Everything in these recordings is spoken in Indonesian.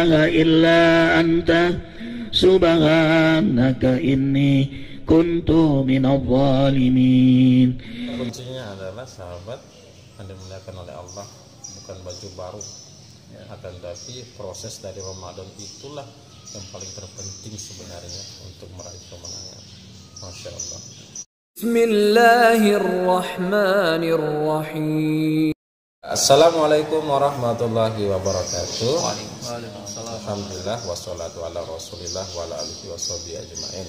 ilaha illa anta subhanaka inni kuntu minadh dhalimin. Kuncinya adalah sahabat yang dimuliakan oleh Allah, bukan baju baru, akan tapi proses dari Ramadan itulah yang paling terpenting sebenarnya untuk meraih kemenangan. Masya Allah. Bismillahirrahmanirrahim. Assalamualaikum warahmatullahi wabarakatuh. Waalaikumsalam. Alhamdulillah wassalatu ala rasulillah wa ala alihi washabihi ajma'in.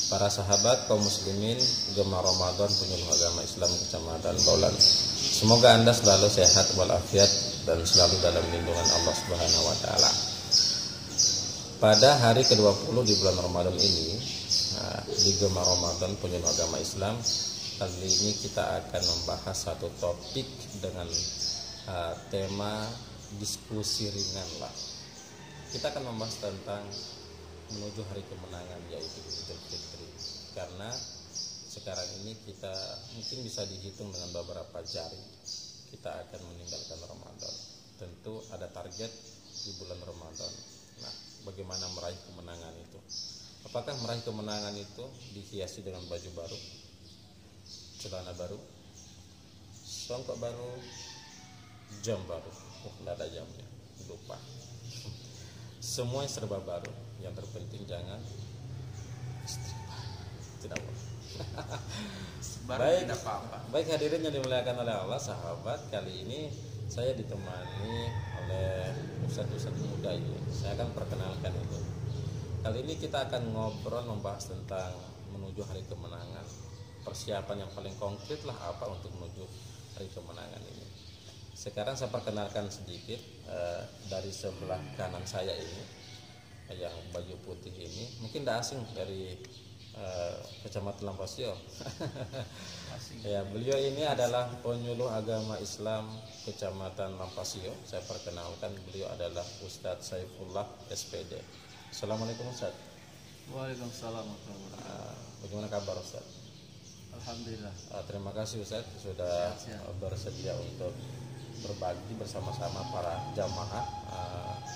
Para sahabat kaum muslimin gemar Ramadan penyuluh agama Islam Kecamatan Baulan, semoga Anda selalu sehat walafiat dan selalu dalam lindungan Allah Subhanahu wa taala. Pada hari ke-20 di bulan Ramadan ini, di gemar Ramadan penyuluh agama Islam, kali ini kita akan membahas satu topik dengan tema diskusi ringan lah. Kita akan membahas tentang menuju hari kemenangan, yaitu Idul Fitri. Karena sekarang ini kita mungkin bisa dihitung dengan beberapa jari kita akan meninggalkan Ramadan. Tentu ada target di bulan Ramadan. Nah, bagaimana meraih kemenangan itu? Apakah meraih kemenangan itu dihiasi dengan baju baru, celana baru, songkok baru, jam baru? Tidak ada jamnya, lupa. Semua yang serba baru. Yang terpenting jangan istri baru. Tidak boleh. Baik hadirin yang dimuliakan oleh Allah, sahabat, kali ini saya ditemani oleh ustadz-ustadz muda ini. Saya akan perkenalkan itu. Kali ini kita akan ngobrol membahas tentang menuju hari kemenangan. Persiapan yang paling konkret lah apa untuk menuju hari kemenangan ini. Sekarang saya perkenalkan sedikit dari sebelah kanan saya ini, yang baju putih ini. Mungkin tidak asing dari Kecamatan Lampasio. Ya, beliau ini adalah penyuluh agama Islam Kecamatan Lampasio. Saya perkenalkan, beliau adalah Ustadz Saifullah SPD. Assalamualaikum Ustadz. Waalaikumsalam. Bagaimana kabar Ustadz? Alhamdulillah. Terima kasih Ustadz sudah bersedia untuk berbagi bersama-sama para jamaah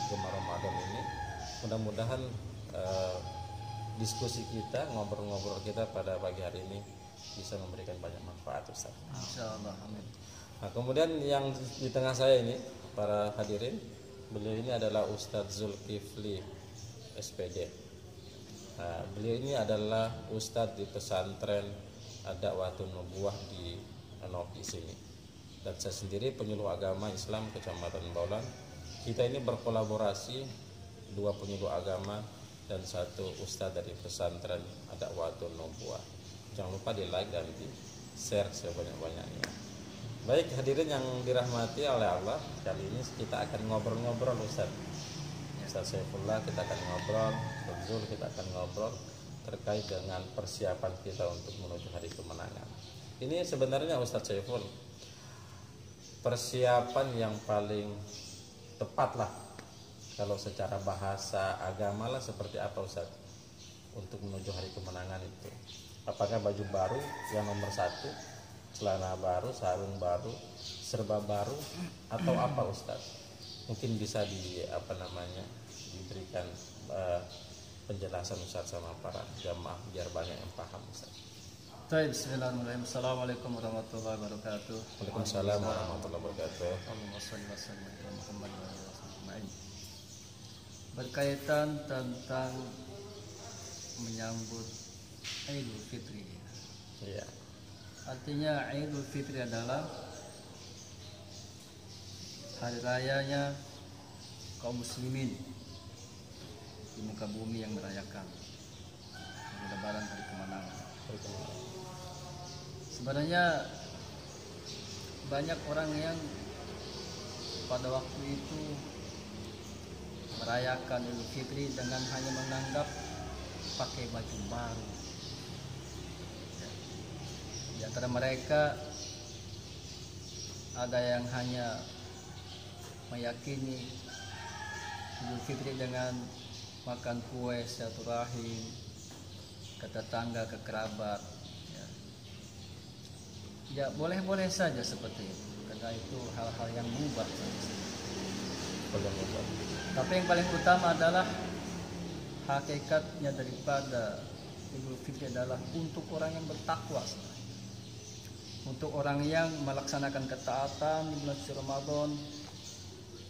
gemar Ramadan ini. Mudah-mudahan diskusi kita, ngobrol-ngobrol kita pada pagi hari ini bisa memberikan banyak manfaat Ustaz. Insyaallah, amin. Nah, kemudian yang di tengah saya ini, para hadirin, beliau ini adalah Ustadz Zulkifli SPD. Nah, beliau ini adalah Ustadz di pesantren Dakwatun Nubuwah di Anopi sini. Dan saya sendiri penyuluh agama Islam Kecamatan Baulan. Kita ini berkolaborasi, 2 penyuluh agama dan 1 ustadz dari pesantren Dakwatun Nubuwah. Jangan lupa di like dan di share sebanyak-banyaknya. Baik hadirin yang dirahmati oleh Allah, kali ini kita akan ngobrol-ngobrol Ustaz Saifullah, kita akan ngobrol, Zul, kita akan ngobrol terkait dengan persiapan kita untuk menuju hari kemenangan. Ini sebenarnya Ustaz Saiful, persiapan yang paling tepat lah kalau secara bahasa agama lah, seperti apa Ustaz untuk menuju hari kemenangan itu? Apakah baju baru yang nomor 1, celana baru, sarung baru, serba baru, atau apa Ustaz? Mungkin bisa diberikan penjelasan Ustaz sama para jamaah biar banyak yang paham Ustaz. Baik, bismillahirrahmanirrahim. Assalamualaikum warahmatullahi wabarakatuh. Waalaikumsalam warahmatullahi wabarakatuh. Allahumma shalli wa sallim ala Muhammad wa alihi wasallam. Berkaitan tentang menyambut Idul Fitri. Iya. Artinya Idul Fitri adalah hari rayanya kaum muslimin di muka bumi yang merayakan hari Lebaran, hari kemenangan. Sebenarnya banyak orang yang pada waktu itu merayakan Idul Fitri dengan hanya menganggap pakai baju baru. Di antara mereka ada yang hanya meyakini Idul Fitri dengan makan kue, silaturahim ke tetangga, ke kerabat. Ya boleh-boleh saja seperti itu, karena itu hal-hal yang mubah. Tapi yang paling utama adalah hakikatnya daripada Idul Fitri adalah untuk orang yang bertakwa, untuk orang yang melaksanakan ketaatan di bulan suci Ramadan,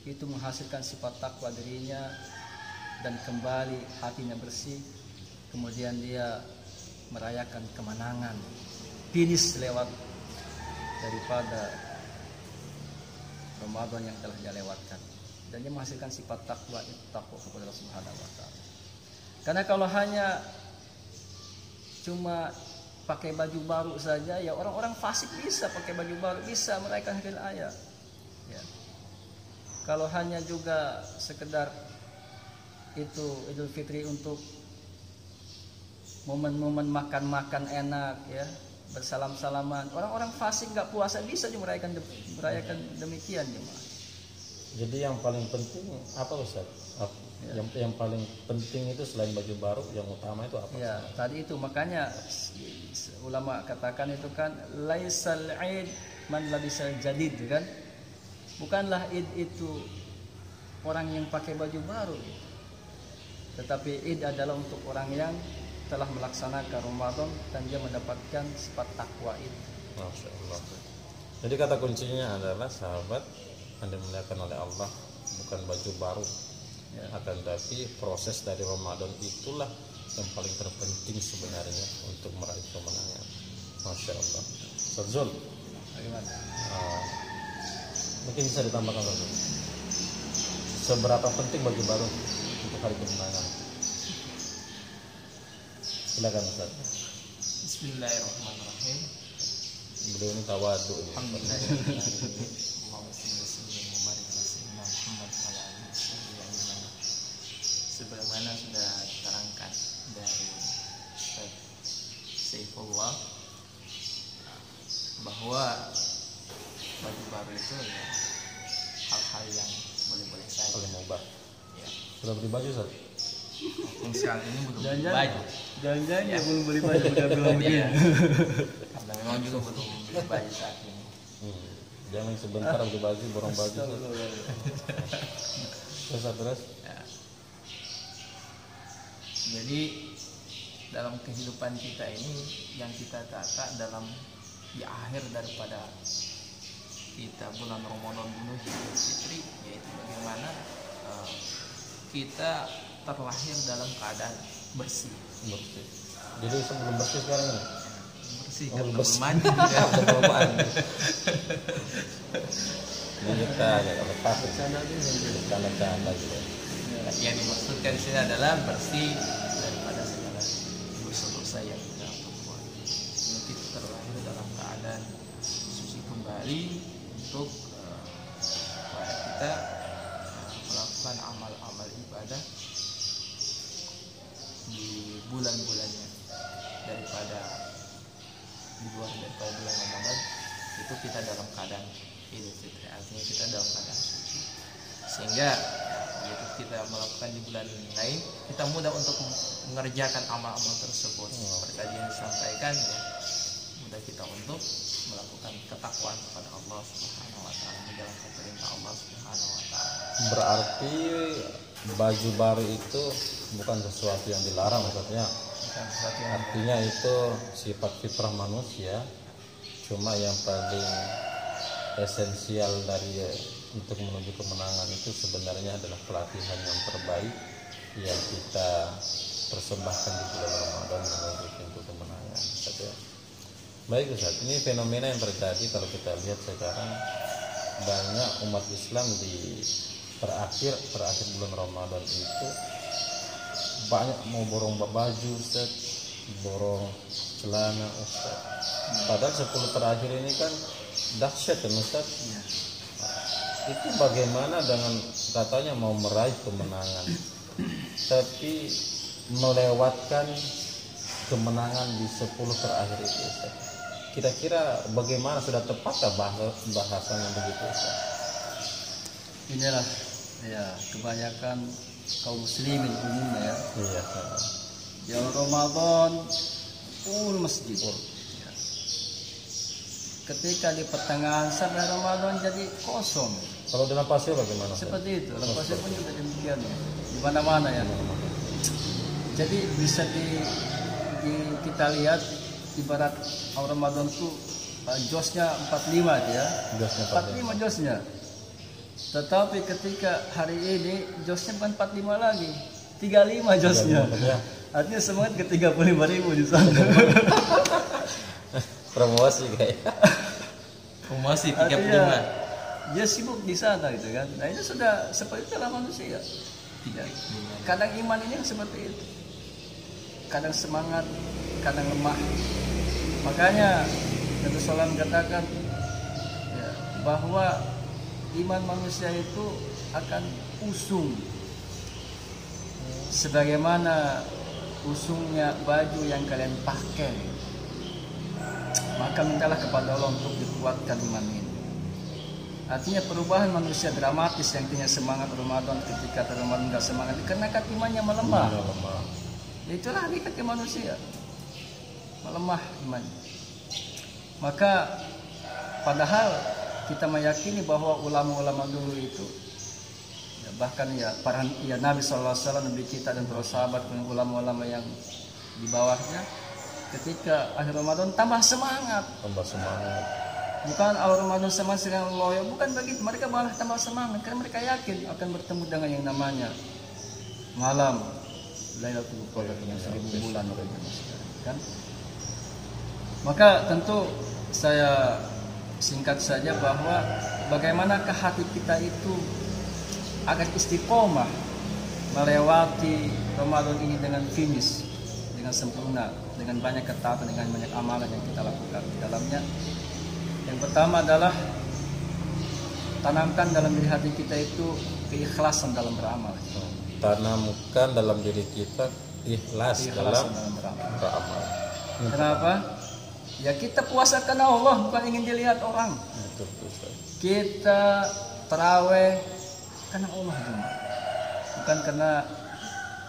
itu menghasilkan sifat takwa dirinya dan kembali hatinya bersih, kemudian dia merayakan kemenangan, finish lewat daripada Ramadan yang telah dia lewatkan, dan dia menghasilkan sifat takwa, itu takwa kepada Allah Subhanahu wa taala. Karena kalau hanya cuma pakai baju baru saja, ya orang-orang fasik bisa pakai baju baru, bisa merayakan hari raya. Ya. Kalau hanya juga sekedar itu Idul Fitri untuk momen-momen makan-makan enak, ya, bersalam-salaman, orang-orang fasik nggak puasa bisa juga merayakan demikian, jemaah. Jadi yang paling penting apa Ustaz? Ya. Yang paling penting itu selain baju baru, yang utama itu apa? Ya, tadi itu makanya ulama katakan itu kan laisal id man labisal jadid, kan? Bukanlah id itu orang yang pakai baju baru, tetapi id adalah untuk orang yang telah melaksanakan Ramadan dan dia mendapatkan sifat takwa itu. Masya Allah. Jadi kata kuncinya adalah sahabat, Anda dimuliakan oleh Allah, bukan baju baru, ya, akan tapi proses dari Ramadan itulah yang paling terpenting sebenarnya untuk meraih kemenangan. Masya Allah. Zul, Bagaimana? mungkin bisa ditambahkan lagi. Seberapa penting baju baru untuk hari kemenangan? Silakan Ustaz. Bismillahirrahmanirrahim. Beliau ini tawadu ini. Sebagaimana sudah diterangkan dari Ustaz Saifullah bahwa baju baru itu ya hal-hal yang boleh-boleh saja. Paling mubah. Ya. Sudah beli baju Ustaz? Untuk saat ini belum beli baju. Jangan-jangan Ya. belum beli baju udah bilang begini. Ya. Karena memang juga belum beli baju saat ini. Jangan sebentar beli baju, borong baju. Terus. Ya. Jadi dalam kehidupan kita ini yang kita tata dalam di akhir daripada kita bulan Ramadan menuju Idul Fitri, yaitu bagaimana kita terlahir dalam keadaan bersih. Jadi sebelum bersih sekarang ini? Bersih Oh, karena bersih. belum mandi juga. Belum mandi. Ini kita agak lepas. Bercanda gitu. Yang dimaksudkan di sini adalah bersih daripada segala dosa-dosa yang kita perbuat. Jadi kita terlahir dalam keadaan suci kembali untuk supaya kita melakukan amal-amal ibadah di bulan-bulannya daripada di luar daripada bulan Ramadan itu kita dalam keadaan Idul Fitri, artinya kita dalam keadaan suci, sehingga yaitu kita melakukan di bulan lain kita mudah untuk mengerjakan amal-amal tersebut. Seperti tadi yang disampaikan, ya, mudah kita untuk melakukan ketakwaan kepada Allah Subhanahu wa taala, menjalankan perintah Allah Subhanahu wa taala. Berarti baju baru itu bukan sesuatu yang dilarang maksudnya. Bukan sesuatu yang Artinya itu sifat fitrah manusia. Cuma yang paling esensial dari untuk menuju kemenangan itu sebenarnya adalah pelatihan yang terbaik yang kita persembahkan di bulan Ramadan menuju pintu kemenangan. Baik Ustaz, ini fenomena yang terjadi kalau kita lihat sekarang, banyak umat Islam di terakhir bulan Ramadan itu banyak mau borong baju Ustaz, borong celana Ustaz. Padahal 10 terakhir ini kan dahsyat kan Ustaz. Itu bagaimana dengan katanya mau meraih kemenangan, tapi melewatkan kemenangan di 10 terakhir itu Ustaz. Kira-kira bagaimana, sudah tepatkah bahasanya begitu Ustaz? Inilah ya kebanyakan kaum muslimin umumnya, ya. Iya. Yang Ramadan full masjid. Ya. Ketika di pertengahan sampai Ramadan jadi kosong. Kalau dalam pasir bagaimana? Seperti itu, dalam pasir pun juga demikian ya. Di mana-mana ya. Jadi bisa kita lihat ibarat awal Ramadan tuh josnya 45 ya. Josnya 45 josnya. Tetapi ketika hari ini josnya bukan 45 lagi, 35 josnya. Artinya semangat ke 35.000 di sana. Promosi kayak. Promosi 35. Artinya, dia sibuk di sana gitu kan. Nah ini sudah seperti itulah manusia. Tidak. Kadang iman ini seperti itu. Kadang semangat, kadang lemah. Makanya Nabi SAW katakan ya, bahwa iman manusia itu akan usung sebagaimana usungnya baju yang kalian pakai. Maka mintalah kepada Allah untuk dikuatkan iman ini. Artinya perubahan manusia dramatis yang punya semangat Ramadan ketika Ramadan nggak semangat dikarenakan imannya melemah. Itulah hakikatnya manusia, melemah iman. Maka padahal kita meyakini bahwa ulama-ulama dulu itu ya, bahkan ya para ya Nabi SAW, Nabi kita dan para sahabat dan ulama-ulama yang di bawahnya ketika akhir Ramadan tambah semangat. Bukan awal Ramadan sama dengan loyo, bukan begitu. Mereka malah tambah semangat karena mereka yakin akan bertemu dengan yang namanya malam Lailatul Qadar yang 1000 bulan kan. Maka tentu saya singkat saja bahwa bagaimanakah hati kita itu agar istiqomah melewati Ramadan ini dengan finish, dengan sempurna, dengan banyak ketaatan, dengan banyak amalan yang kita lakukan di dalamnya. Yang pertama adalah tanamkan dalam diri hati kita itu keikhlasan dalam beramal. Tanamkan dalam diri kita ikhlas dalam beramal. Kenapa? Ya kita puasa karena Allah, bukan ingin dilihat orang. Betul. Kita taraweh karena Allah juga. Bukan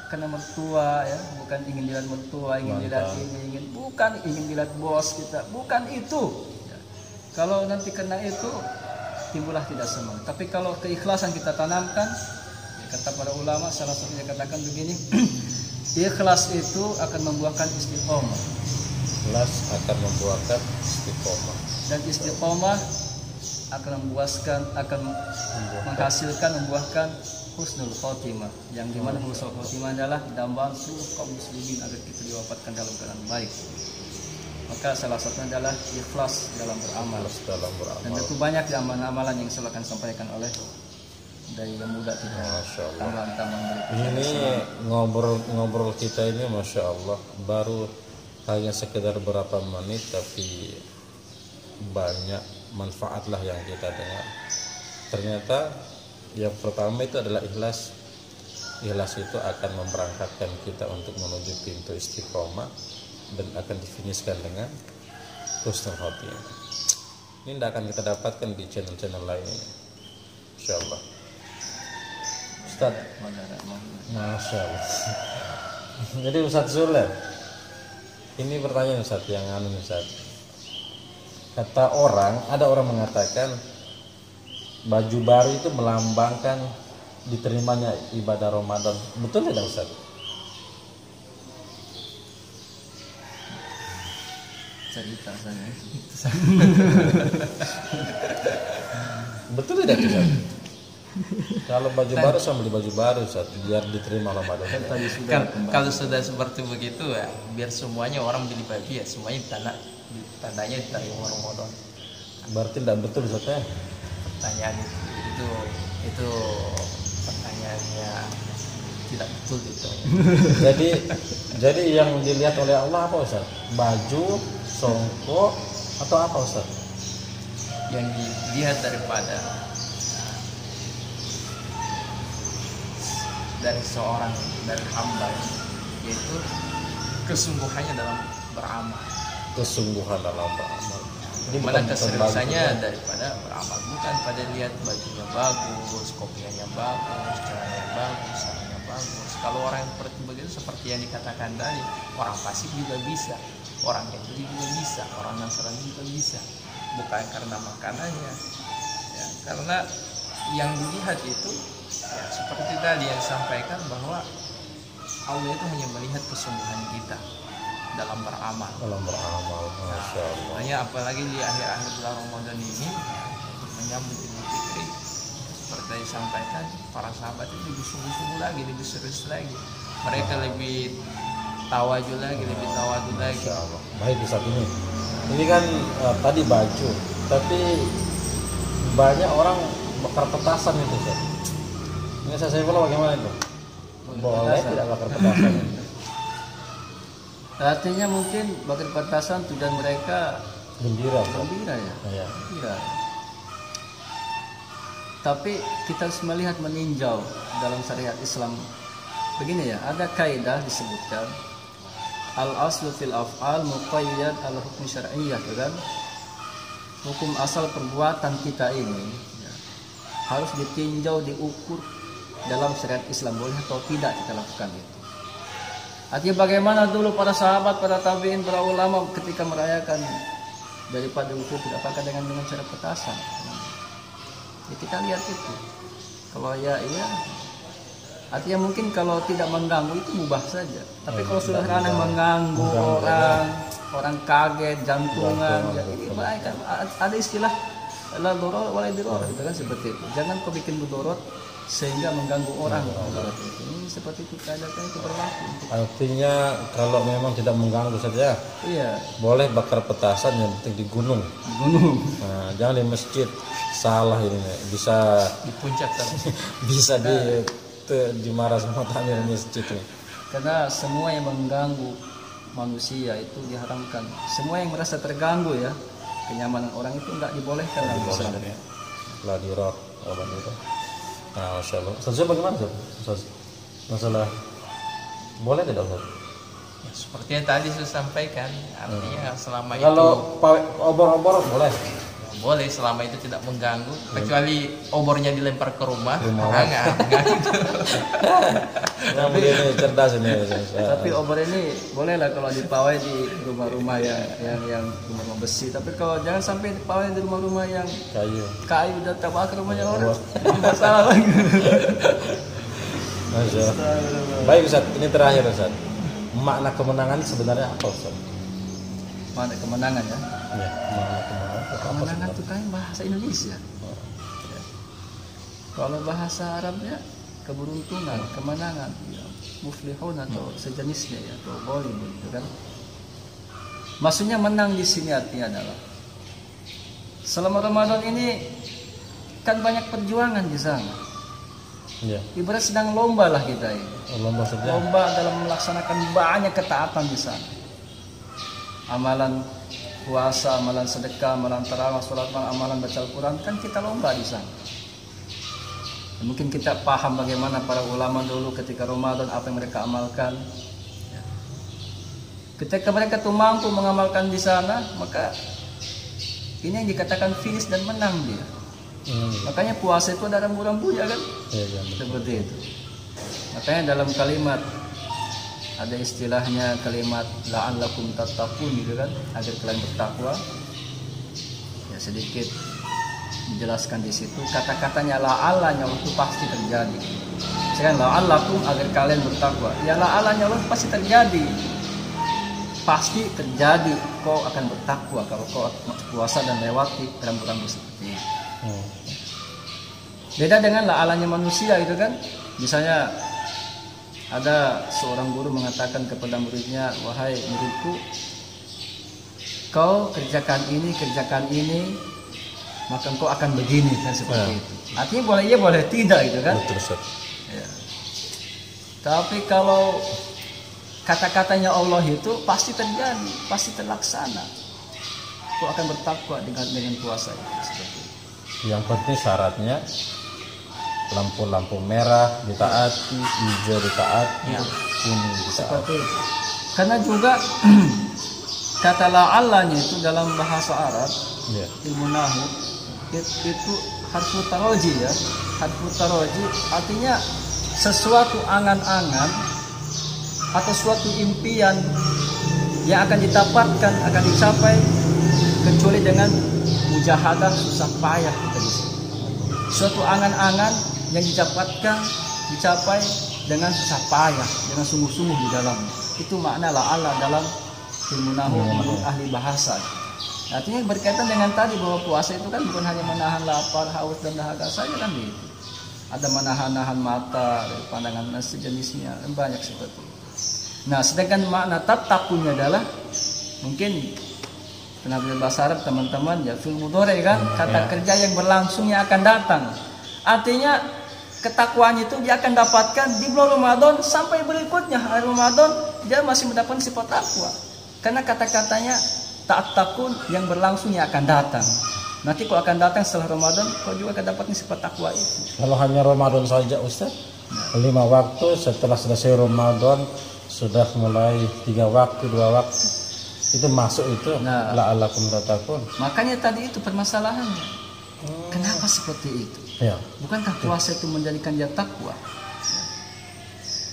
karena mertua ya, bukan ingin dilihat mertua, ingin dilihat ini, bukan ingin dilihat bos kita, bukan itu. Kalau nanti kena itu timbullah tidak semangat. Tapi kalau keikhlasan kita tanamkan, kata para ulama salah satunya katakan begini, ikhlas itu akan membuahkan istiqomah. Ikhlas akan membuahkan istiqomah. Dan istiqomah akan membuahkan husnul khotimah. Yang dimana husnul khotimah adalah dambaan seluruh kaum muslimin agar kita diwafatkan dalam keadaan baik. Maka salah satunya adalah ikhlas dalam beramal. Dan tentu banyak amalan-amalan yang saya akan sampaikan oleh dari yang muda kita. Tambahan-tambahan berikutnya. Ini ngobrol kita ini Masya Allah baru hanya sekedar berapa menit tapi banyak manfaatlah yang kita dengar. Ternyata yang pertama itu adalah ikhlas. Ikhlas itu akan memberangkatkan kita untuk menuju pintu istiqomah dan akan difinishkan dengan husnul khotimah. Ini tidak akan kita dapatkan di channel-channel lain, insyaallah. Ustaz, Masya Allah. Jadi Ustaz Zuler, ini pertanyaan Ustaz yang Ustaz. Kata ada orang mengatakan baju baru itu melambangkan diterimanya ibadah Ramadan. Betul tidak Ustaz? Cerita saya. Betul tidak Ustaz? Kalau baju baru sama beli baju baru Ustaz, biar diterima Ramadan. Kalau sudah seperti begitu ya, biar semuanya orang beli baju ya, semuanya tandanya diterima Ramadan. Berarti tidak betul Ustaz ya? Pertanyaan itu pertanyaannya tidak betul itu. Jadi yang dilihat oleh Allah apa Ustaz? Baju, songkok atau apa Ustaz? Yang dilihat dari seorang dari hamba yaitu kesungguhannya dalam beramal. Dimana keseriusannya daripada beramal, bukan pada lihat bajunya bagus, kopiannya bagus, celananya bagus, sarungnya bagus. Kalau orang yang seperti begitu seperti yang dikatakan tadi, orang fasik juga bisa, orang Yahudi juga bisa, orang Nasrani juga bisa, bukan karena makanannya ya, karena yang dilihat itu ya seperti tadi yang disampaikan bahwa Allah itu hanya melihat kesungguhan kita dalam beramal. Masya Allah. Hanya apalagi di akhir-akhir bulan Ramadan ini untuk menyambut Idul Fitri, seperti yang disampaikan, para sahabat itu lebih sungguh-sungguh lagi, lebih serius lagi. Mereka lebih tawaju lagi, lebih tawadu lagi. Masya Allah. Baik Ustaz, ini kan tadi baju, tapi banyak orang bakar petasan itu Ustaz. Ini saya pula bagaimana itu? Boleh tidak bakar petasan? Artinya mungkin bakar petasan tujuan mereka Gembira ya. Iya. Gembira. Tapi kita harus melihat meninjau dalam syariat Islam. Begini ya, ada kaidah disebutkan al-aslu fil af'al muqayyad al-hukm syar'iyyah, kan? Hukum asal perbuatan kita ini ya, harus ditinjau, diukur dalam syariat Islam, boleh atau tidak kita lakukan itu. Artinya bagaimana dulu para sahabat, para tabi'in, para ulama ketika merayakan daripada Idul Fitri, apakah dengan cara petasan? Ya, kita lihat itu. Kalau ya iya, artinya mungkin kalau tidak mengganggu itu mubah saja. Tapi kalau sudah ranah mengganggu orang kaget, jantungan, ya, ini baik kan. Ada istilah la doror wala diror, itu kan seperti itu. Jangan kau bikin mudorot sehingga mengganggu orang. Ini seperti itu keadaan itu berlaku. Artinya kalau memang tidak mengganggu saja, Iya. boleh bakar petasan, yang penting di gunung. Nah, jangan di masjid. Salah ini, bisa Di puncak tapi. bisa dimarah sama takmir masjid ini. Karena semua yang mengganggu manusia itu diharamkan. Semua yang merasa terganggu ya, kenyamanan orang itu enggak dibolehkan dalam Islam. Lah dirok apa itu? Nah, Masya Allah. Ustaz, bagaimana Ustaz? Masalah boleh tidak Ustaz? Ya, seperti yang tadi saya sampaikan, artinya selama Kalau obor-obor boleh. boleh selama itu tidak mengganggu, kecuali obornya dilempar ke rumah. Enggak gitu. Yang begini cerdas ini. Tapi obor ini bolehlah kalau dipawai di rumah-rumah yang rumah besi. Tapi kalau jangan sampai dipawai di rumah-rumah yang kayu udah terbakar rumahnya orang. Itu masalah lagi. Masya Allah. Baik Ustaz, ini terakhir Ustaz. Makna kemenangan sebenarnya apa Ustaz? Makna kemenangan ya. Ya, makna kemenangan. Kemenangan itu kan bahasa Indonesia. Ya. Kalau bahasa Arabnya keberuntungan, kemenangan, ya, muflihun atau sejenisnya ya, atau ghalib gitu kan. Maksudnya menang di sini artinya adalah selama Ramadan ini kan banyak perjuangan di sana. Ya. Ibarat sedang lomba lah kita ini. Lomba saja. Lomba dalam melaksanakan banyak ketaatan di sana. Amalan puasa, amalan sedekah, amalan tarawih, sholat malam, amalan baca Al-Quran, kan kita lomba di sana. Mungkin kita paham bagaimana para ulama dulu ketika Ramadan apa yang mereka amalkan. Ketika mereka tuh mampu mengamalkan di sana, maka ini yang dikatakan finish dan menang dia. Makanya puasa itu ada rambu-rambunya kan? Ya, seperti itu. Makanya dalam kalimat ada istilahnya kalimat la'allakum tattaqun gitu kan, agar kalian bertakwa. Ya sedikit dijelaskan di situ, kata-katanya la'allanya itu pasti terjadi. Misalkan la'allakum agar kalian bertakwa. Ya la'allanya Allah pasti terjadi. Pasti terjadi kau akan bertakwa kalau kau puasa dan lewati rambu-rambu seperti ini. Beda dengan la'allanya manusia itu kan. Misalnya ada seorang guru mengatakan kepada muridnya, wahai muridku, kau kerjakan ini, maka kau akan begini kan seperti itu. Artinya boleh iya boleh tidak gitu kan. Betul, ya. Tapi kalau kata-katanya Allah itu pasti terjadi, pasti terlaksana. Kau akan bertakwa dengan puasa itu seperti itu. Yang penting syaratnya lampu-lampu merah ditaati, hijau ditaati, kuning ditaati. Seperti itu. Karena juga kata la'allanya itu dalam bahasa Arab, ilmu nahwu itu harfu taroji ya. Harfu taroji artinya sesuatu angan-angan atau suatu impian yang akan didapatkan, akan dicapai kecuali dengan mujahadah, susah payah kita di sini. suatu angan-angan yang dicapai dengan susah payah, dengan sungguh-sungguh di dalamnya. Itu makna la'alla dalam ilmu nahwu, ahli bahasa. Artinya berkaitan dengan tadi bahwa puasa itu kan bukan hanya menahan lapar, haus dan dahaga saja kan gitu. Ada menahan-nahan mata dari pandangan dan sejenisnya, banyak seperti itu. Nah, sedangkan makna tattaqunya adalah mungkin pernah bahasa Arab teman-teman ya, fil mudhari kan, kata kerja yang berlangsung yang akan datang. Artinya ketakwaan itu dia akan dapatkan di bulan Ramadan sampai berikutnya hari Ramadan dia masih mendapatkan sifat takwa. Karena kata-katanya ta'attaqun yang berlangsung yang akan datang. Nanti kalau akan datang setelah Ramadan kau juga akan dapatkan sifat takwa itu. Kalau hanya Ramadan saja Ustaz, 5 waktu, setelah selesai Ramadan sudah mulai 3 waktu, 2 waktu, itu masuk itu la'allakum tattaqun. Makanya tadi itu permasalahannya. Kenapa seperti itu? Ya. Bukankah puasa itu menjadikan dia takwa?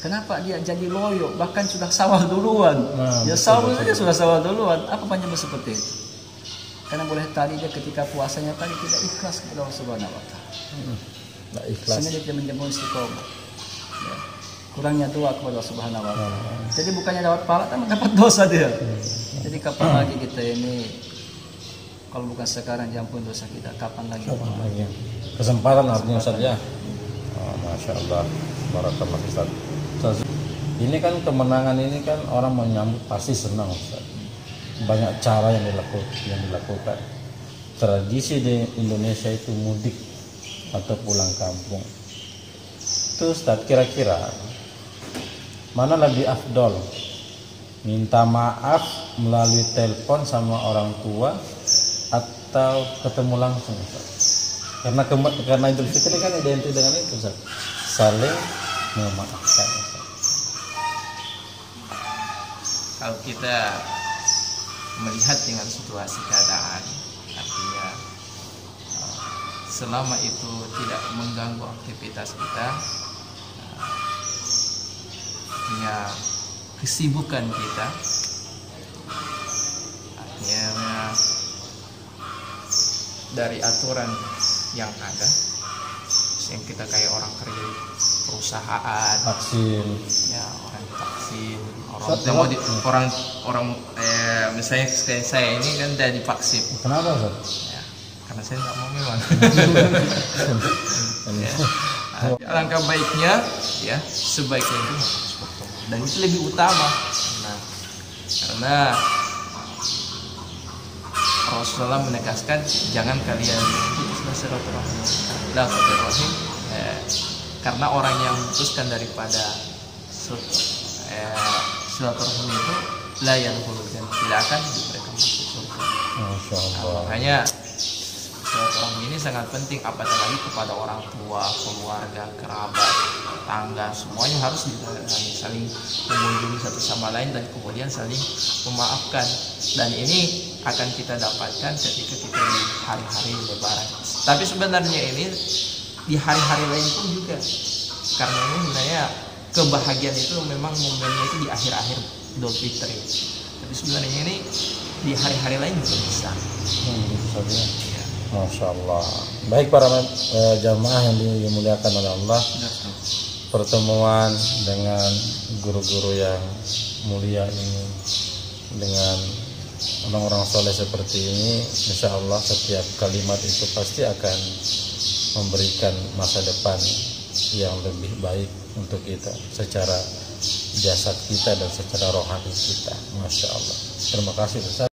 Kenapa dia jadi loyo, bahkan sudah sawah duluan? Ya sawah saja sudah sawah duluan. Apa penyebab seperti itu? Karena boleh tadi dia ketika puasanya tadi tidak ikhlas kepada Allah Subhanahu wa taala. Tidak ikhlas. Sehingga dia menjadi istiqomah. Ya. Kurangnya doa kepada Allah Subhanahu wa taala. Jadi bukannya dapat pahala, tapi mendapat dosa dia. Jadi kapan lagi kita ini, kalau bukan sekarang diampun dosa kita, kapan lagi? Kesempatan artinya Ustaz ya. Masya Allah, barakallah Ustaz. Ini kan kemenangan ini kan orang menyambut pasti senang Ustaz. Banyak cara yang dilakukan. Tradisi di Indonesia itu mudik atau pulang kampung. Itu Ustaz, kira-kira mana lebih afdol? Minta maaf melalui telepon sama orang tua atau ketemu langsung Ustaz? Karena Idul Fitri kan identik dengan itu Ustaz, saling memaafkan Ustaz. Kalau kita melihat dengan situasi keadaan, artinya selama itu tidak mengganggu aktivitas kita, artinya kesibukan kita, artinya dari aturan yang ada, yang kita kayak orang kerja di perusahaan, vaksin, ya orang vaksin, orang misalnya kayak saya ini kan udah divaksin. Kenapa Ustaz? Ya, karena saya nggak mau memang. Ya. Alangkah baiknya, ya sebaiknya itu dan itu lebih utama, karena Rasulullah menegaskan jangan kalian putus silaturahim, karena orang yang memutuskan daripada silaturahim itu tidak akan mereka masuk surga. Masya Allah. Makanya silaturahmi ini sangat penting, apalagi kepada orang tua, keluarga, kerabat, tetangga, semuanya harus saling mengunjungi satu sama lain dan kemudian saling memaafkan. Dan ini akan kita dapatkan ketika kita di hari-hari Lebaran. Tapi sebenarnya ini di hari-hari lain pun juga, karena ini sebenarnya kebahagiaan itu memang momennya itu di akhir-akhir Idul Fitri. Tapi sebenarnya ini di hari-hari lain juga bisa. Ya. Masya Allah. Baik para jamaah yang dimuliakan oleh Allah, pertemuan dengan guru-guru yang mulia ini, dengan orang-orang soleh seperti ini, insya Allah setiap kalimat itu pasti akan memberikan masa depan yang lebih baik untuk kita secara jasad kita dan secara rohani kita. Masya Allah. Terima kasih Ustaz.